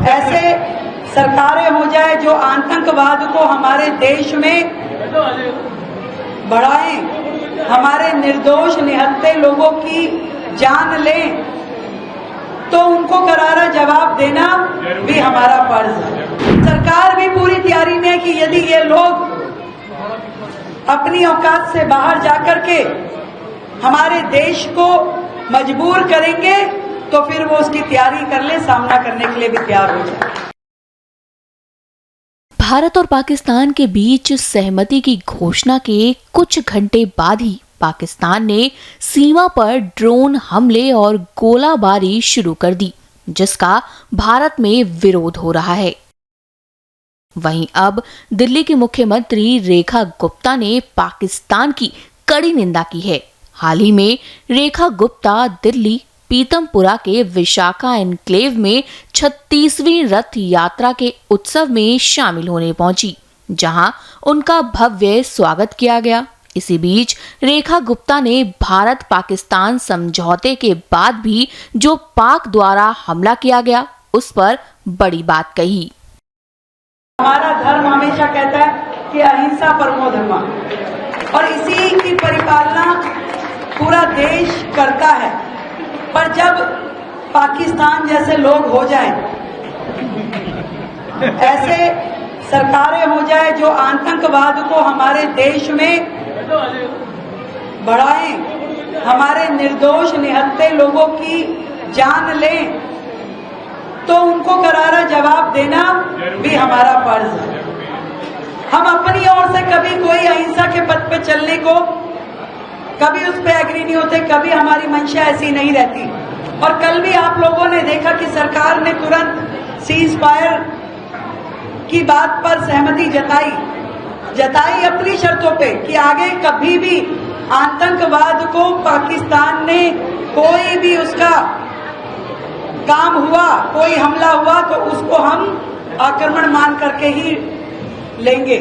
ऐसे सरकारें हो जाए जो आतंकवाद को हमारे देश में बढ़ाएं, हमारे निर्दोष निहत्थे लोगों की जान लें, तो उनको करारा जवाब देना भी हमारा फर्ज है। सरकार भी पूरी तैयारी में है कि यदि ये लोग अपनी औकात से बाहर जाकर के हमारे देश को मजबूर करेंगे तो फिर वो उसकी तैयारी कर ले, सामना करने के लिए भी तैयार हो जाए। भारत और पाकिस्तान के बीच सहमति की घोषणा के कुछ घंटे बाद ही पाकिस्तान ने सीमा पर ड्रोन हमले और गोलाबारी शुरू कर दी, जिसका भारत में विरोध हो रहा है। वहीं अब दिल्ली की मुख्यमंत्री रेखा गुप्ता ने पाकिस्तान की कड़ी निंदा की है। हाल ही में रेखा गुप्ता दिल्ली पीतमपुरा के विशाखा एन्क्लेव में 36वीं रथ यात्रा के उत्सव में शामिल होने पहुंची, जहां उनका भव्य स्वागत किया गया। इसी बीच रेखा गुप्ता ने भारत पाकिस्तान समझौते के बाद भी जो पाक द्वारा हमला किया गया उस पर बड़ी बात कही। हमारा धर्म हमेशा कहता है कि अहिंसा परमो धर्मः, और इसी की परिपालना पूरा देश करता है। पर जब पाकिस्तान जैसे लोग हो जाएं, ऐसे सरकारें हो जाए जो आतंकवाद को हमारे देश में बढ़ाएं, हमारे निर्दोष निहत्थे लोगों की जान लें, तो उनको करारा जवाब देना भी हमारा फर्ज है। हम अपनी ओर से कभी कोई अहिंसा के पथ पे चलने को कभी उस पर एग्री नहीं होते, कभी हमारी मंशा ऐसी नहीं रहती। और कल भी आप लोगों ने देखा कि सरकार ने तुरंत सीज फायर की बात पर सहमति जताई अपनी शर्तों पे कि आगे कभी भी आतंकवाद को पाकिस्तान ने कोई भी उसका काम हुआ, कोई हमला हुआ तो उसको हम आक्रमण मान करके ही लेंगे।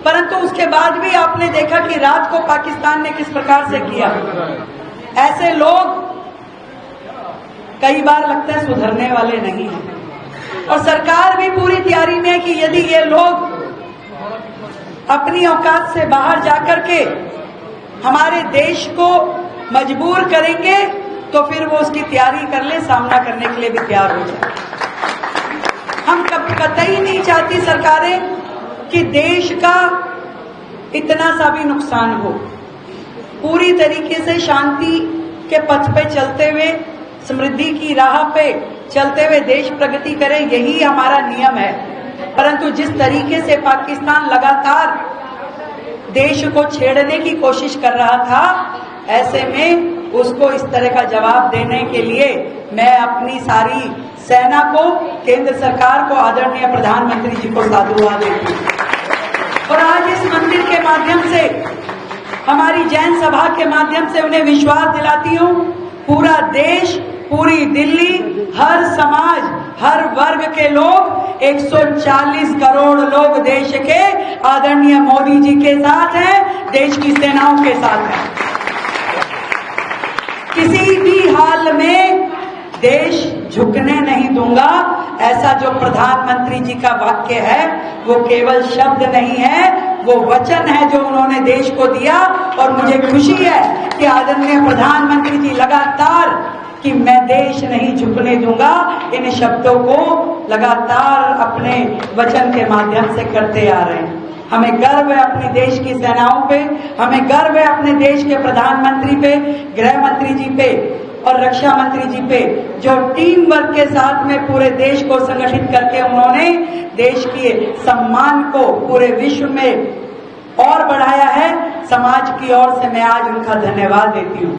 परंतु उसके बाद भी आपने देखा कि रात को पाकिस्तान ने किस प्रकार से किया। ऐसे लोग कई बार लगता है सुधरने वाले नहीं हैं, और सरकार भी पूरी तैयारी में है कि यदि ये लोग अपनी औकात से बाहर जाकर के हमारे देश को मजबूर करेंगे तो फिर वो उसकी तैयारी कर ले, सामना करने के लिए भी तैयार हो जाए। हम कतई नहीं चाहती सरकारें कि देश का इतना सा भी नुकसान हो। पूरी तरीके से शांति के पथ पे चलते हुए, समृद्धि की राह पे चलते हुए देश प्रगति करे, यही हमारा नियम है। परंतु जिस तरीके से पाकिस्तान लगातार देश को छेड़ने की कोशिश कर रहा था, ऐसे में उसको इस तरह का जवाब देने के लिए मैं अपनी सारी सेना को, केंद्र सरकार को, आदरणीय प्रधानमंत्री जी को साधुवाद देती हूँ। और आज इस मंदिर के माध्यम से, हमारी जैन सभा के माध्यम से उन्हें विश्वास दिलाती हूँ, पूरा देश, पूरी दिल्ली, हर समाज, हर वर्ग के लोग, 140 करोड़ लोग देश के आदरणीय मोदी जी के साथ हैं, देश की सेनाओं के साथ हैं। किसी भी हाल में देश झुकने नहीं दूंगा, ऐसा जो प्रधानमंत्री जी का वाक्य है वो केवल शब्द नहीं है, वो वचन है जो उन्होंने देश को दिया। और मुझे खुशी है कि आदरणीय प्रधानमंत्री जी लगातार कि मैं देश नहीं झुकने दूंगा, इन शब्दों को लगातार अपने वचन के माध्यम से करते आ रहे हैं। हमें गर्व है अपने देश की सेनाओं पे, हमें गर्व है अपने देश के प्रधानमंत्री पे, गृह मंत्री जी पे और रक्षा मंत्री जी पे, जो टीम वर्क के साथ में पूरे देश को संगठित करके उन्होंने देश के सम्मान को पूरे विश्व में और बढ़ाया है। समाज की ओर से मैं आज उनका धन्यवाद देती हूँ।